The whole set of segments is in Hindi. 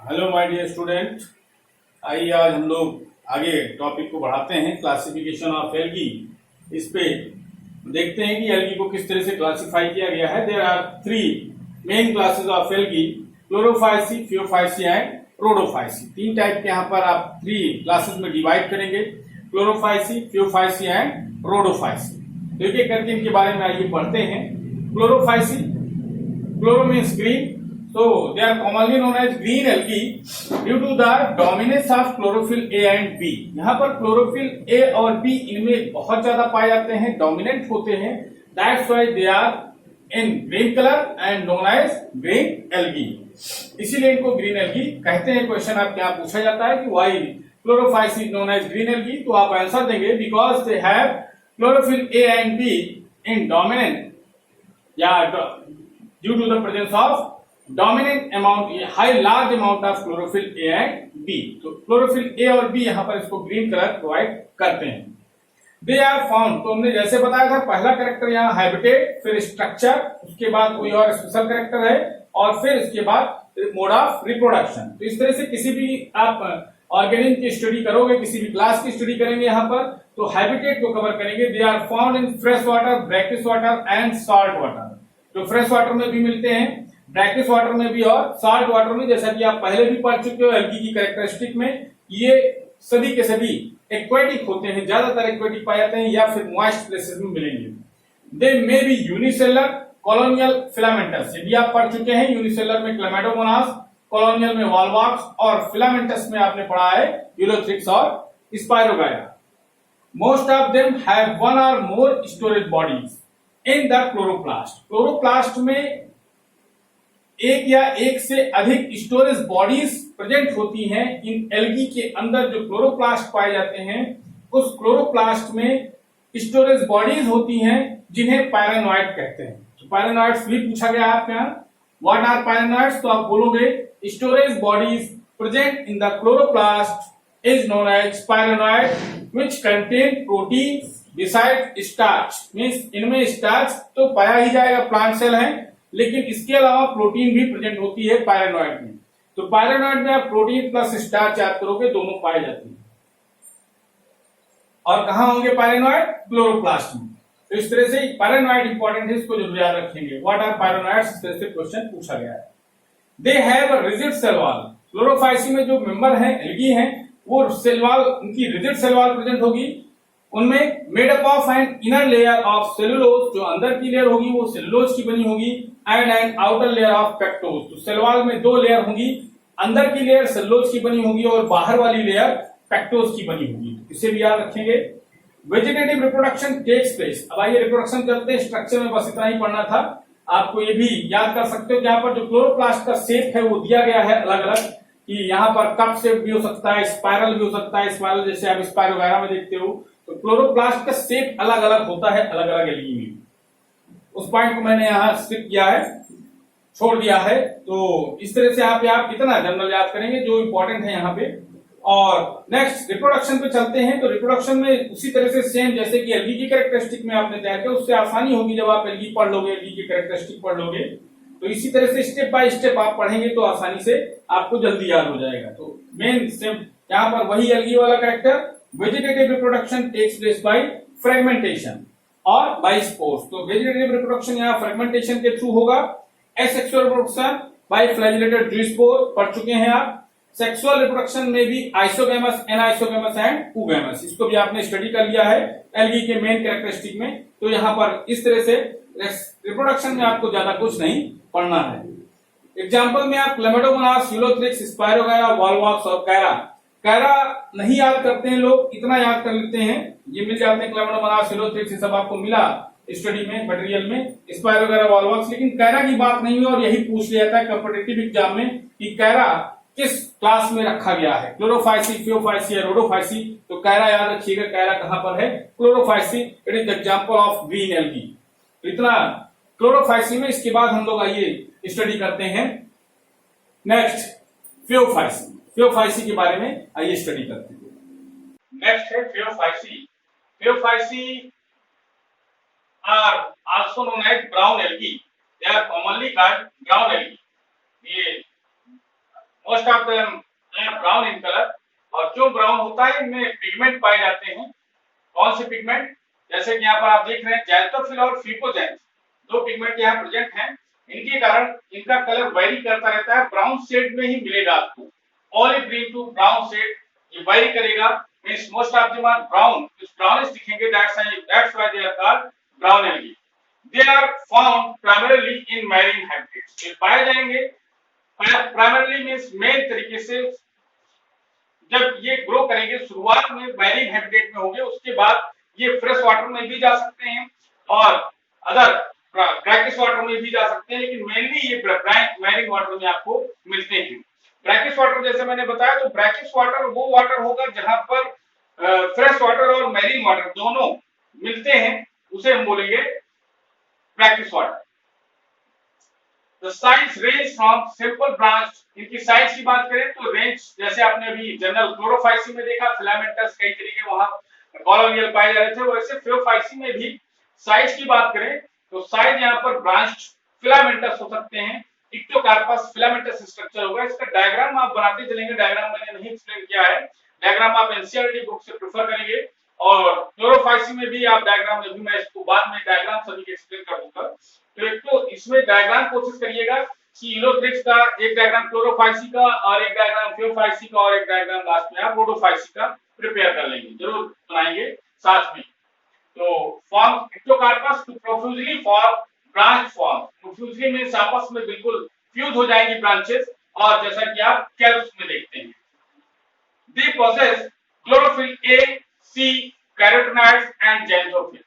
Hello my dear student. आइए आज हम लोग आगे टॉपिक को बढ़ाते हैं, क्लासिफिकेशन ऑफ एल्गी। इस पे देखते हैं कि एल्गी को किस तरह से क्लासिफाई किया गया है। There are three main classes of algae: chlorophyceae, phaeophyceae and rhodophyceae. तीन टाइप के यहाँ पर आप थ्री क्लासेस में डिवाइड करेंगे: क्लोरोफाइसी, फियोफाइसी एंड रोडोफाइसी। तो एक एक करके इनके बारे में आइए पढ़ते हैं। Chlorophyceae, chloro means green, so they are commonly known as green algae due to the dominance of chlorophyll A and B। यहाँ पर chlorophyll A और B इनमें बहुत ज्यादा पाए जाते हैं, डोमिनेंट होते हैं। That's why they are in green color and known as green algae। इसीलिए इनको ग्रीन एल्गी कहते हैं। क्वेश्चन आपके यहाँ पूछा जाता है कि why chlorophyll is known as green algae, तो आप आंसर देंगे because they have chlorophyll A and B in dominant या due to the presence of dominant amount, high large amount of chlorophyll a and b. तो क्लोरोफिल ए और बी यहाँ पर इसको ग्रीन कलर प्रोवाइड करते हैं। दे आर फाउंड, तो हमने जैसे बताया था, पहला कैरेक्टर यहाँ हैबिटेट, फिर स्ट्रक्चर, उसके बाद कोई और स्पेशल कैरेक्टर है, और फिर इसके बाद मोड ऑफ रिप्रोडक्शन। तो इस तरह से किसी भी आप ऑर्गेनिज्म की स्टडी करोगे, किसी भी क्लास की स्टडी करेंगे यहाँ पर, तो हैबिटेट को कवर करेंगे। They are found in fresh water, brackish water and salt water. तो फ्रेश वाटर में भी मिलते हैं, ब्रैकिश वाटर में भी और सॉल्ट वाटर में। जैसा कि आप पहले भी पढ़ चुके हो एल्गी की कैरेक्टरिस्टिक में, ये सभी के सभी एक्वेटिक होते हैं, ज्यादातर एक्वेटिक पाए जाते हैं या फिर मॉइस्ट प्लेसेस में मिलेंगे। They may be unicellular, colonial, filamentous. ये भी आप पढ़ चुके हैं। यूनिसेलर में क्लेमाइडोमोनास, कॉलोनियल में वॉलवॉक्स, और फिलामेंटस में आपने पढ़ा है यूलोथ्रिक्स और Spirogyra. Most of them have one or more storage bodies in the chloroplast. Chloroplast में एक या एक से अधिक स्टोरेज बॉडीज प्रेजेंट होती हैं। इन एल्गी के अंदर जो क्लोरोप्लास्ट पाए जाते हैं, उस क्लोरोप्लास्ट में स्टोरेज बॉडीज होती हैं जिन्हें पायरेनोइड कहते हैं। तो पायरेनोइड्स भी पूछा गया आपके यहाँ, व्हाट आर पायरेनोइड्स, तो आप बोलोगे storage bodies present in the chloroplast is known as pyrenoid which contain protein beside starch. Means इनमें स्टार्च तो पाया ही जाएगा, प्लांट सेल है, लेकिन इसके अलावा प्रोटीन भी प्रेजेंट होती है पायरेनोइड में। तो पायरेनोइड में आप प्रोटीन प्लस स्टार्च याद करोगे, दोनों पाए जाते हैं। और कहां होंगे पायरेनोइड? क्लोरोप्लास्ट में। तो इस तरह से पायरेनोइड इंपॉर्टेंट है, इसको जरूर याद रखेंगे। व्हाट आर पायरेनोइड्स, इस तरह से क्वेश्चन पूछा गया है। They have a rigid cell wall. Chlorophyceae में जो मेंबर हैं, एल्गी हैं, वो सेल वॉल, उनकी रिजिड सेल वॉल प्रेजेंट होगी। उनमें made up of an inner layer of cellulose, जो अंदर की लेयर होगी वो सेलुलोज की बनी होगी, and an outer layer of pectose. तो सेल वॉल में दो लेयर होंगी, अंदर की लेयर सेलुलोज की बनी होगी और बाहर वाली लेयर पेक्टोज की बनी होगी। इसे भी याद रखेंगे। Vegetative reproduction takes place. अब आइए रिप्रोडक्शन करते हैं। स्ट्रक्चर में बस इतना ही पढ़ना था। आपको ये भी याद कर सकते हो कि यहाँ पर जो क्लोरोप्लास्ट का शेप है वो दिया गया है अलग अलग, कि यहाँ पर कप शेप भी हो सकता है, स्पाइरल भी हो सकता है, स्पाइरल जैसे आप स्पाइरोगायरा में देखते हो। तो क्लोरोप्लास्ट का शेप अलग अलग होता है अलग अलग एल्गी में। उस पॉइंट को मैंने यहाँ स्किप किया है, छोड़ दिया है। तो इस तरह से आप कितना जनरल याद करेंगे जो इंपॉर्टेंट है यहाँ पे। और नेक्स्ट रिप्रोडक्शन पे चलते हैं। तो रिप्रोडक्शन में उसी तरह से सेम जैसे कि एल्गी की कैरेक्टरिस्टिक में आपने तैयार किया, उससे आसानी होगी जब आप एल्गी पढ़ लोगे, एल्गी की कैरेक्टरिस्टिक पढ़ लोगे। तो इसी तरह से स्टेप बाय स्टेप आप पढ़ेंगे तो आसानी से आपको जल्दी याद हो जाएगा। तो मेन सेम यहाँ पर वही एल्गी वाला character. Vegetative reproduction takes place by fragmentation और बाय स्पोर्स। तो वेजिटेटिव रिप्रोडक्शन यहाँ फ्रेगमेंटेशन के थ्रू होगा। Asexual reproduction by flagellated zoospore पढ़ चुके हैं आप। सेक्सुअल रिप्रोडक्शन में भी आइसोगैमस, एनाइसोगैमस एंड ऊगैमस, इसको भी आपने स्टडी कर लिया है एल्गी के मेन कैरेक्टरिस्टिक में। तो यहाँ पर इस तरह से रिप्रोडक्शन में आपको ज्यादा कुछ नहीं पढ़ना है। एग्जाम्पल में आप क्लेमाइडोमोनास, यूलोथ्रिक्स, स्पाइरोगायरा, वॉलवॉक्स और कैरा। कैरा नहीं याद करते हैं लोग, इतना याद कर लेते हैं, ये मिल जाते हैं क्लेमाइडोमोनास, यूलोथ्रिक्स, ये सब आपको मिला स्टडी में, मटेरियल में, स्पाइरोगायरा, वॉलवॉक्स। लेकिन कैरा की बात नहीं हुई और यही पूछ लिया था कॉम्पिटिटिव एग्जाम में कि कैरा किस क्लास में रखा गया है, क्लोरोफाइसी, फियोफाइसी या रोडोफाइसी। तो कैरा याद रखिएगा, कैरा कहां पर है? Chlorophyceae. It is the example of green algae. तो इतना क्लोरोफाइसी में। इसके बाद हम लोग आइए स्टडी करते हैं नेक्स्ट फियोफाइसी। फियोफाइसी के बारे में आइए स्टडी करते हैं। नेक्स्ट है Phaeophyceae. Phaeophyceae are also known as brown algae. They are commonly called brown algae. ये most of them are brown in colour. और क्यों ब्राउन होता है, इनमें पिगमेंट पाए जाते हैं। कौन से पिगमेंट, जैसे कि यहाँ पर आप देख रहे हैं ज़ैंथोफिल और फ्यूकोजेंथ, दो पिगमेंट यहाँ प्रेजेंट हैं। इनके कारण इनका कलर वेरी करता रहता है, ब्राउन शेड में ही मिलेगा आपको, olive green to brown shade ये वेरी करेगा। Means most of them are brown, कुछ ब्राउनिश दिखेंगे, that's why they are called brown algae. They are found primarily in marine habitats, ये पाए जाएंगे प्राइमरीली मींस मेन तरीके से जब ये ग्रो करेंगे शुरुआत में मैरीन हैबिटेट में होंगे, उसके बाद ये फ्रेश वाटर में भी जा सकते हैं और अदर ब्रैकिश वाटर में भी जा सकते हैं, लेकिन मेनली ये मैरीन वाटर में आपको मिलते हैं। ब्रैकिश वाटर जैसे मैंने बताया, तो ब्रैकिश वाटर वो वाटर होगा जहां पर फ्रेश वाटर और मैरीन वाटर दोनों मिलते हैं, उसे हम बोलेंगे ब्रैकिश वाटर। तो size range from simple branch, इनकी साइज की बात करें तो रेंज, जैसे आपने अभी जनरल क्लोरोफाइसी में देखा फिलामेंटस कई तरीके वहां कॉलोनियल पाए जा रहे थे, वैसे फ्लोरोफाइसी में भी साइज की बात करें तो साइज यहाँ पर ब्रांच फिलामेंटस हो सकते हैं, इक्टोकार्पस फिलामेंटस स्ट्रक्चर होगा। इसका डायग्राम आप बनाते चलेंगे, डायग्राम मैंने नहीं एक्सप्लेन किया है, डायग्राम आप एनसीईआरटी बुक से प्रेफर करेंगे। और क्लोरोफाइसी में भी आप डायग्राम में भी, मैं इसको बाद में डायग्राम सभी के एक्सप्लेन कर दूंगा। तो एक तो इसमें डायग्राम कोशिश करिएगा कि इलोथ्रिक्स का एक डायग्राम क्लोरोफाइसी का और एक डायग्राम फ्लोरोफाइसी का और एक डायग्राम लास्ट में आप रोडोफाइसी का प्रिपेयर कर लेंगे, जरूर बनाएंगे साथ में। तो form ectocarpus to profusely form branch form, profusely means आपस में बिल्कुल फ्यूज हो जाएंगी ब्रांचेस, और जैसा कि आप कैल्प्स में देखते हैं। They possess chlorophyll A, C, carotenoids and xanthophyll.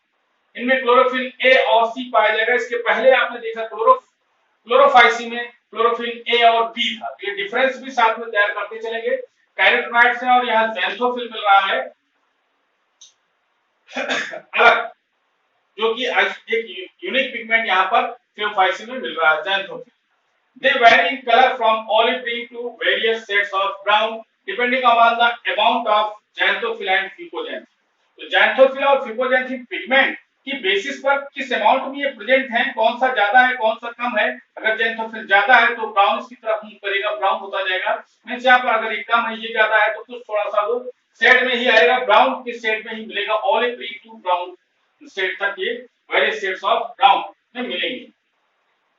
इनमें क्लोरोफिल ए और सी पाया जाएगा। इसके पहले आपने देखा क्लोरोफाइसी में क्लोरोफिल ए और बी था, ये डिफरेंस भी साथ में तैयार करते चलेंगे। कैरोटीनॉइड्स है और यहाँ ज़ैंथोफिल मिल रहा है अलग, जो कि एक यूनिक पिगमेंट यहाँ पर क्लोरोफाइसी में मिल रहा है, xanthophyll. They vary in color from olive green to various shades of brown depending upon the amount of xanthophyll and fucoxanthin। तो xanthophyll और fucoxanthin पिगमेंट की बेसिस पर किस अमाउंट में ये प्रेजेंट हैं, कौन सा ज्यादा है कौन सा कम है। अगर xanthophyll ज्यादा है तो ब्राउन की तरफ मूव करेगा, ब्राउन होता जाएगा। मींस यहाँ पर अगर ये कम है, ये ज्यादा है, तो कुछ थोड़ा सा वो शेड में ही आएगा, ब्राउन के शेड में ही मिलेगा, olive green to brown shade तक ये वेरियस शेड्स ऑफ ब्राउन में मिलेंगे।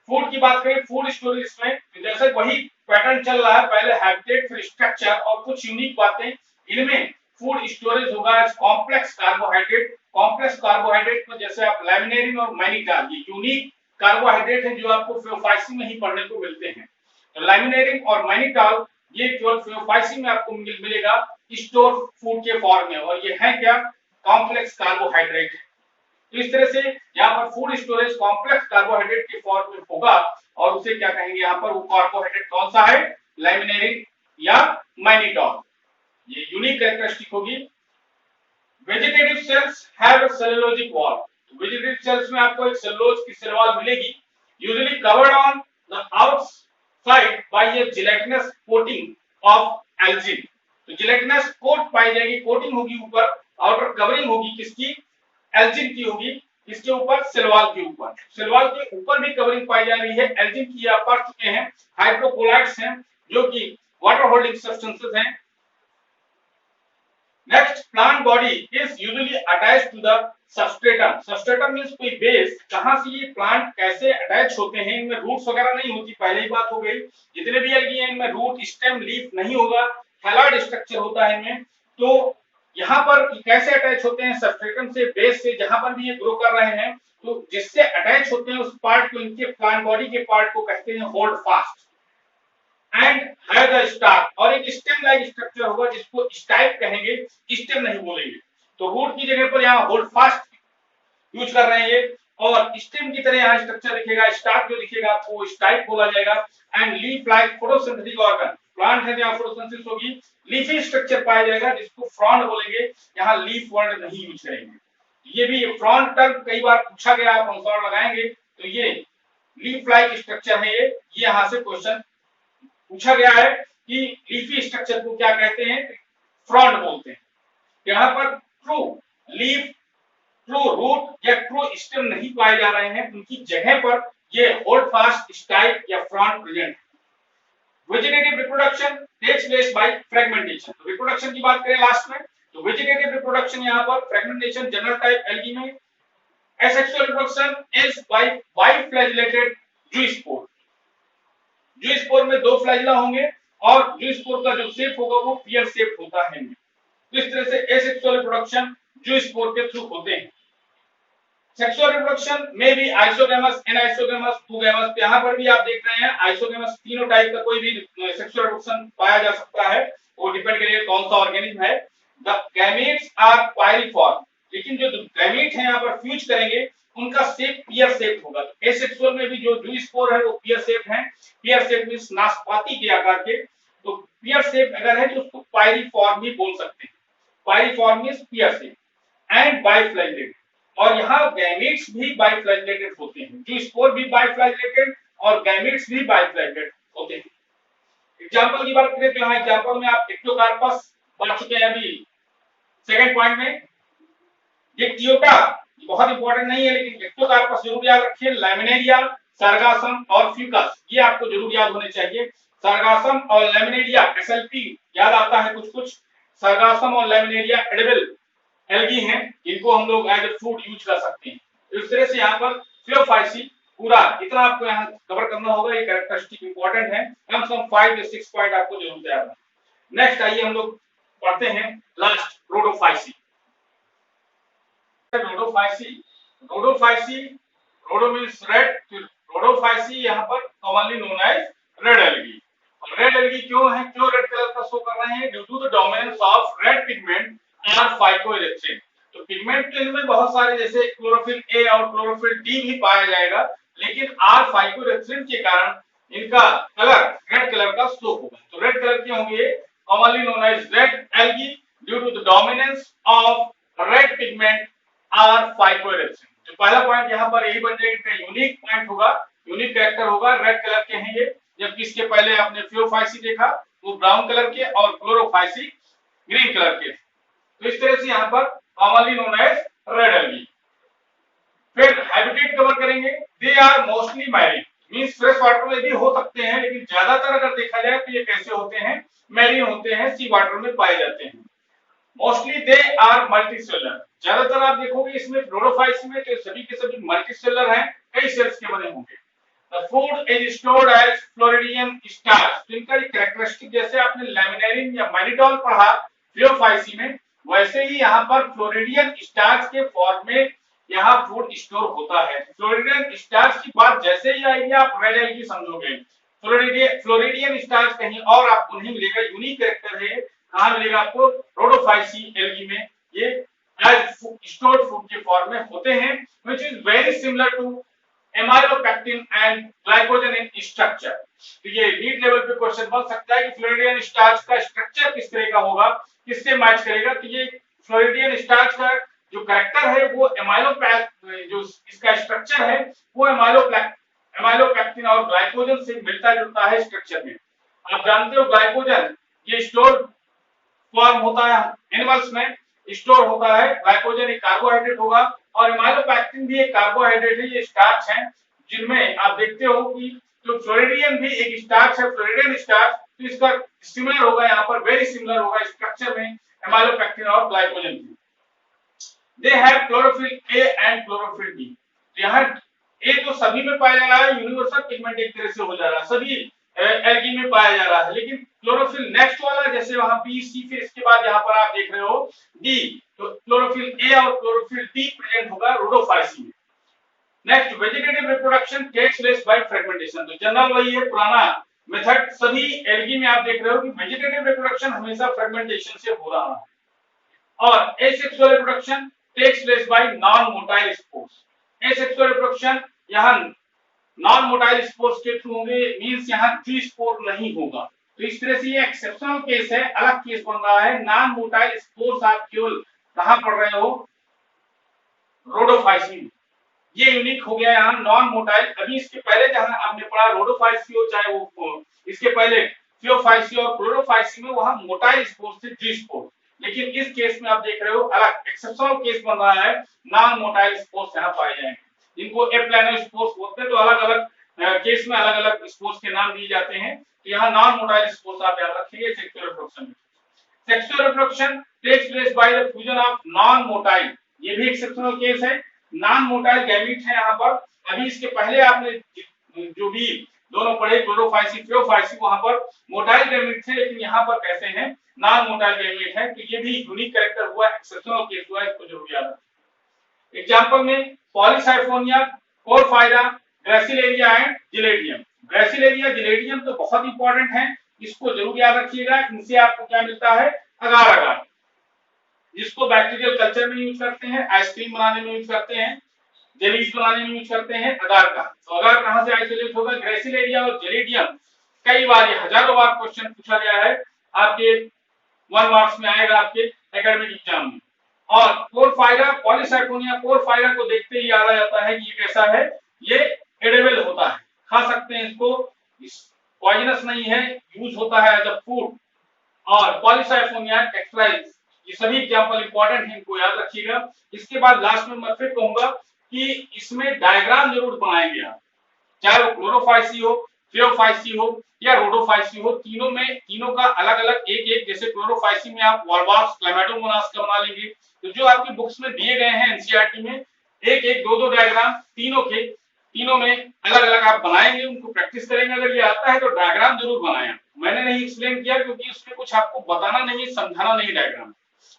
फूड की बात करें, फूड स्टोरेज में जैसे वही पैटर्न चल रहा है, पहले हैबिटेट फिर स्ट्रक्चर और कुछ यूनिक बातें। इनमें फूड स्टोरेज होगा as complex carbohydrate. Complex carbohydrate में जैसे आप लैमिनेरिन और मैनिटाल, ये यूनिक कार्बोहाइड्रेट हैं जो आपको फ्लोरोफाइसी में ही पढ़ने को मिलते हैं। तो लैमिनेरिन और मैनिटाल ये केवल फ्लोरोफाइसी में आपको मिलेगा स्टोर फूड के फॉर्म में, और ये है क्या, कॉम्प्लेक्स कार्बोहाइड्रेट। तो इस तरह से यहाँ पर फूड स्टोरेज कॉम्प्लेक्स कार्बोहाइड्रेट के फॉर्म में होगा, और उसे क्या कहेंगे यहाँ पर, वो कार्बोहाइड्रेट कौन सा है, लैमिनेरिन या मैनिटॉल, ये यूनिक कैरेक्टरिस्टिक होगी। Vegetative cells have a cellulosic wall. Vegetative cells में आपको एक सेलुलोज की सेल वॉल मिलेगी, usually covered on the outside by a gelatinous coating of algin. तो जिलेटिनस कोट पाई जाएगी, कोटिंग होगी ऊपर, आउटर कवरिंग होगी किसकी, एल्जिन की होगी, इसके ऊपर सेलवाल के ऊपर। सेलवाल के ऊपर भी कवरिंग पाई जा रही है, एल्जिन की आप पढ़ चुके हैं, हाइड्रोकोलाइड्स हैं जो कि वाटर होल्डिंग सब्सटेंसेस हैं। Next, plant body is usually attached to the substratum. Substratum means कोई बेस, कहां से ये प्लांट कैसे अटैच होते हैं, इनमें रूट्स वगैरह नहीं होती, पहले ही बात हो गई। जितने भी एल्गी हैं इनमें रूट, स्टेम, लीफ नहीं होगा, थैलॉइड स्ट्रक्चर होता है इनमें। तो यहाँ पर कैसे अटैच होते हैं, सबस्ट्रेटम से, बेस से, जहां पर भी ये ग्रो कर रहे हैं, तो जिससे अटैच होते हैं उस पार्ट को, इनके प्लांट बॉडी के पार्ट को कहते हैं hold fast and have the stalk. और एक स्टेम लाइक स्ट्रक्चर होगा जिसको स्टाइक कहेंगे, स्टेम नहीं बोलेंगे। तो रूट की जगह पर यहाँ होल्ड फास्ट यूज कर रहे हैं ये, और स्टेम की तरह यहाँ स्ट्रक्चर दिखेगा, स्टार्क जो दिखेगा आपको स्टाइक बोला जाएगा। And leaf like photosynthetic organ, plant है जहाँ फोटोसिंथेसिस होगी, लीफी स्ट्रक्चर पाया जाएगा जिसको फ्रॉन्ड बोलेंगे, यहाँ लीफ वर्ड नहीं यूज करेंगे। ये भी फ्रॉन्ड टर्म कई बार पूछा गया, आप आंसर लगाएंगे तो ये लीफ लाइक स्ट्रक्चर है, ये यहाँ से क्वेश्चन पूछा गया है कि लीफी स्ट्रक्चर को क्या कहते हैं, फ्रॉन्ड बोलते हैं। यहाँ पर ट्रू लीफ, ट्रू रूट या ट्रू स्टेम नहीं पाए जा रहे हैं, उनकी जगह पर ये होल्ड फास्ट स्टाइक या फ्रॉन्ड प्रेजेंट है। Vegetative reproduction takes place by fragmentation. तो रिप्रोडक्शन की बात करें लास्ट में, तो वेजिटेटिव रिप्रोडक्शन यहाँ पर फ्रेगमेंटेशन जनरल टाइप एल्गी में, asexual reproduction is by biflagellated zoospore। ज़ूस्पोर में दो फ्लैजिला होंगे और ज़ूस्पोर का जो शेप होगा वो पियर शेप होता है। तो इस तरह से एसेक्सुअल रिप्रोडक्शन ज़ूस्पोर के थ्रू होते हैं। सेक्सुअल रिप्रोडक्शन में भी आइसोगैमस, एनाइसोगैमस, टूगैमस, यहाँ पर भी आप देख रहे हैं आइसोगैमस तीनों टाइप का कोई भी सेक्सुअल रिप्रोडक्शन पाया जा सकता है, वो डिपेंड करेगा कौन सा ऑर्गेनिज्म है। द गैमेट्स आर पायरिफॉर्म, लेकिन जो गैमेट है यहाँ पर फ्यूज करेंगे उनका शेप पियर शेप होगा। एसेक्सुअल में भी जो ज़ूस्पोर है वो पियर शेप है। पियर शेप मींस नाशपाती के आकार के, तो पियर शेप अगर है तो उसको पायरिफॉर्म भी बोल सकते हैं। पायरिफॉर्म मींस पियर शेप एंड बाइफ्लैजिलेटेड, और यहाँ गैमेट्स भी बाइफ्लैजिलेटेड होते हैं। ज़ूस्पोर भी बाइफ्लैजिलेटेड और गैमेट्स भी बाइफ्लैजिलेटेड होते हैं। एग्जांपल की बात करें तो यहाँ एग्जांपल में आप एक्टोकार्पस पढ़ चुके हैं अभी सेकंड पॉइंट में। ये टियोटा बहुत इंपॉर्टेंट नहीं है, लेकिन एक्टोकार्पस जरूर याद रखिए। लैमिनेरिया, सर्गासम और फ्यूकस, ये आपको जरूर याद होने चाहिए। सर्गासम और लैमिनेरिया एसएलपी याद आता है कुछ कुछ। सर्गासम और लैमिनेरिया एडिबल एल्गी हैं, इनको हम लोग एज ए फूड यूज कर सकते हैं। इस तरह से यहाँ पर फिलोफाइसी पूरा इतना आपको यहाँ कवर करना होगा। ये कैरेक्टरिस्टिक इंपॉर्टेंट है, कम से कम 5 या 6 पॉइंट आपको जरूर याद रखना। नेक्स्ट आइए हम लोग पढ़ते हैं last rhodophyceae. Rhodophyceae, rhodophyceae, rhodo means red, rhodophyceae यहाँ पर commonly known as red algae. Red algae क्यों है, क्यों रेड कलर का शो कर रहे हैं? Due to the dominance of red pigment are phycoerythrin. तो पिगमेंट तो इनमें बहुत सारे जैसे क्लोरोफिल ए और क्लोरोफिल डी भी पाया जाएगा, लेकिन आर फाइटोइलेक्ट्रिन के कारण इनका कलर रेड कलर का शो होगा। तो रेड कलर के होंगे, commonly known as red algae due to the dominance of red pigment are phycoerythrin. तो पहला पॉइंट यहाँ पर यही बन जाएगा, यूनिक पॉइंट होगा, यूनिक कैरेक्टर होगा। रेड कलर के हैं ये, जबकि इसके पहले आपने फिलोफाइसी देखा वो ब्राउन कलर के और क्लोरोफाइसी ग्रीन कलर के। तो इस तरह से यहाँ पर commonly known as red algae. फिर हैबिटेट कवर करेंगे। They are mostly marine, means fresh water में भी हो सकते हैं, लेकिन ज्यादातर अगर देखा जाए तो ये कैसे होते हैं, मैरीन होते हैं, सी वाटर में पाए जाते हैं। मोस्टली दे आर मल्टीसेलुलर, ज्यादातर आप देखोगे इसमें रोडोफाइट्स में तो सभी के सभी मल्टीसेलुलर हैं, कई सेल्स के बने होंगे। The food is stored as floridean starch. तो इनका कैरेक्टरिस्टिक जैसे आपने लैमिनेरिन या मैलिडोल पढ़ा फिलोफाइसी में, वैसे ही यहाँ पर फ्लोरिडियन स्टार्च के फॉर्म में यहाँ फूड स्टोर होता है। फ्लोरिडियन स्टार्च की बात जैसे ही आएगी आप रेड एल्गी समझोगे। फ्लोरिडियन स्टार्च कहीं और आपको नहीं मिलेगा, यूनिक कैरेक्टर है। कहां मिलेगा आपको? रोडोफाइसी एल्गी में ये एज स्टोर्ड फूड के फॉर्म में होते हैं, which is very similar to amylopectin and glycogen in structure. तो ये नीट लेवल पे क्वेश्चन बन सकता है कि फ्लोरिडियन स्टार्च का स्ट्रक्चर किस तरह का होगा, किससे मैच करेगा। तो ये फ्लोरिडियन स्टार्च का जो कैरेक्टर है वो जो इसका स्ट्रक्चर है वो एमाइलोपेक्टिन और ग्लाइकोजन से मिलता जुलता है स्ट्रक्चर में। आप जानते हो ग्लाइकोजन ये स्टोर फॉर्म होता है एनिमल्स में, स्टोर होता है। ग्लाइकोजन एक कार्बोहाइड्रेट होगा और एमाइलोपेक्टिन भी एक कार्बोहाइड्रेट है, ये स्टार्च है, जिनमें आप देखते हो कि जो फ्लोरिडियन भी एक स्टार्च है, फ्लोरिडियन स्टार्च, तो इसका सिमिलर होगा, यहाँ पर वेरी सिमिलर होगा स्ट्रक्चर में एमाइलोपेक्टिन और ग्लाइकोजन की। They have chlorophyll a and chlorophyll D. यहाँ ए तो सभी में पाया जा रहा है, यूनिवर्सल पिगमेंट एक तरह से हो जा रहा है, सभी एल्गी में पाया जा रहा है, लेकिन क्लोरोफिल नेक्स्ट वाला जैसे वहां बी सी, फिर इसके बाद यहाँ पर आप देख रहे हो डी, तो क्लोरोफिल ए और क्लोरोफिल डी प्रेजेंट होगा रोडोफाइसी में। Next vegetative reproduction takes place by fragmentation. तो जनरल वही है, पुराना मेथड सभी एल्गी में आप देख रहे हो कि वेजिटेटिव रिप्रोडक्शन हमेशा फ्रेगमेंटेशन से हो रहा है। और asexual reproduction takes place by non motile spores. Asexual reproduction यहाँ नॉन मोटाइल स्पोर्स के थ्रू होंगे, मींस यहाँ ज़ूस्पोर नहीं होगा। तो इस तरह से ये एक्सेप्शनल केस है, अलग केस बन रहा है। नॉन मोटाइल स्पोर्स आप केवल कहां पढ़ रहे हो? रोडोफाइसी। ये यूनिक हो गया यहाँ नॉन मोटाइल। अभी इसके पहले जहां आपने पढ़ा रोडोफाइसी हो, चाहे वो इसके पहले फिलोफाइसी और क्लोरोफाइसी में वहां मोटाइल स्पोर्स थे ज़ूस्पोर, लेकिन इस केस में आप देख रहे हो अलग एक्सेप्शनल केस बन रहा है, नॉन मोटाइल स्पोर्स यहाँ पाए जाएंगे, जिनको एप्लानोस्पोर्स बोलते हैं। तो अलग अलग केस में अलग अलग स्पोर्ट्स के नाम दिए जाते हैं। तो यहाँ नॉन मोटाइल स्पोर्ट्स आप याद रखिए sexual reproduction. Sexual reproduction takes place by the fusion of non motile, ये भी एक्सेप्शनल केस है। नॉन मोटाइल गैमीट है यहाँ पर। अभी इसके पहले आपने जो भी दोनों पढ़े क्लोरोफाइसी फियोफाइसी, वहां पर मोटाइल गैमीट थे, लेकिन यहाँ पर कैसे हैं नॉन मोटाइल गैमीट है। तो ये भी यूनिक कैरेक्टर हुआ, एक्सेप्शनल केस हुआ, इसको जरूर याद रखें। एग्जांपल में Polysiphonia, Porphyra, Gracilaria and Gelidium. Gracilaria Gelidium तो बहुत इंपॉर्टेंट है, इसको जरूर याद रखिएगा। इनसे आपको क्या मिलता है, अगार अगार, जिसको बैक्टीरियल कल्चर में यूज करते हैं, आइसक्रीम बनाने में यूज करते हैं, जेलीज बनाने में यूज करते हैं अगार का। तो अगार कहां से आइसोलेट होगा, ग्रेसिलेरिया और जेलेडियम। कई बार ये हजारों बार क्वेश्चन पूछा गया है, आपके 1 मार्क्स में आएगा आपके एकेडमिक एग्जाम में। और कोरफाइरा, पॉलीसाइफोनिया कोरफाइरा को देखते ही याद आ जाता है कि ये कैसा है, ये एडिबल होता है, खा सकते हैं इसको, पॉइजनस नहीं है, यूज होता है एज अ फूड। और पॉलीसाइफोनिया एक्सट्राइज, ये सभी एग्जांपल इंपॉर्टेंट है, इनको याद रखिएगा। इसके बाद लास्ट में मैं फिर कहूंगा कि इसमें डायग्राम जरूर बनाएंगे आप, चाहे वो क्लोरोफाइसी हो, फियोफाइसी हो या रोडोफाइसी हो, तीनों में तीनों का अलग अलग एक एक, जैसे क्लोरोफाइसी में आप वॉलबार्स क्लैमाइडोमोनास का बना लेंगे। तो जो आपकी बुक्स में दिए गए हैं एनसीईआरटी में, एक एक दो दो डायग्राम तीनों के, तीनों में अलग अलग आप बनाएंगे, उनको प्रैक्टिस करेंगे। अगर ये आता है तो डायग्राम जरूर बनाएं। मैंने नहीं एक्सप्लेन किया क्योंकि उसमें कुछ आपको बताना नहीं है, समझाना नहीं, डायग्राम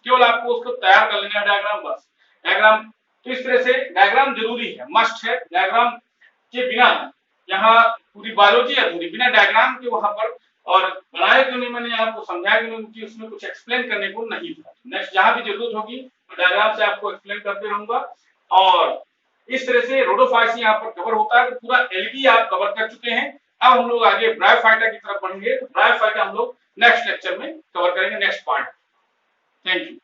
केवल आपको उसको तैयार कर लेना है, डायग्राम बस। डायग्राम तो इस तरह से डायग्राम जरूरी है, मस्ट है। डायग्राम के बिना यहाँ पूरी बायोलॉजी अधूरी, बिना डायग्राम के वहां पर। और बनाए क्यों नहीं, मैंने आपको समझाया क्यों नहीं, क्योंकि उसमें कुछ एक्सप्लेन करने को नहीं था। नेक्स्ट जहां भी जरूरत होगी तो डायग्राम से आपको एक्सप्लेन करते रहूंगा। और इस तरह से रोडोफाइसी यहाँ पर कवर होता है। तो पूरा एलगी आप कवर कर चुके हैं। अब हम लोग आगे ब्रायोफाइटा की तरफ बढ़ेंगे। तो ब्रायोफाइटा हम लोग नेक्स्ट लेक्चर में कवर करेंगे, नेक्स्ट पार्ट। Thank you.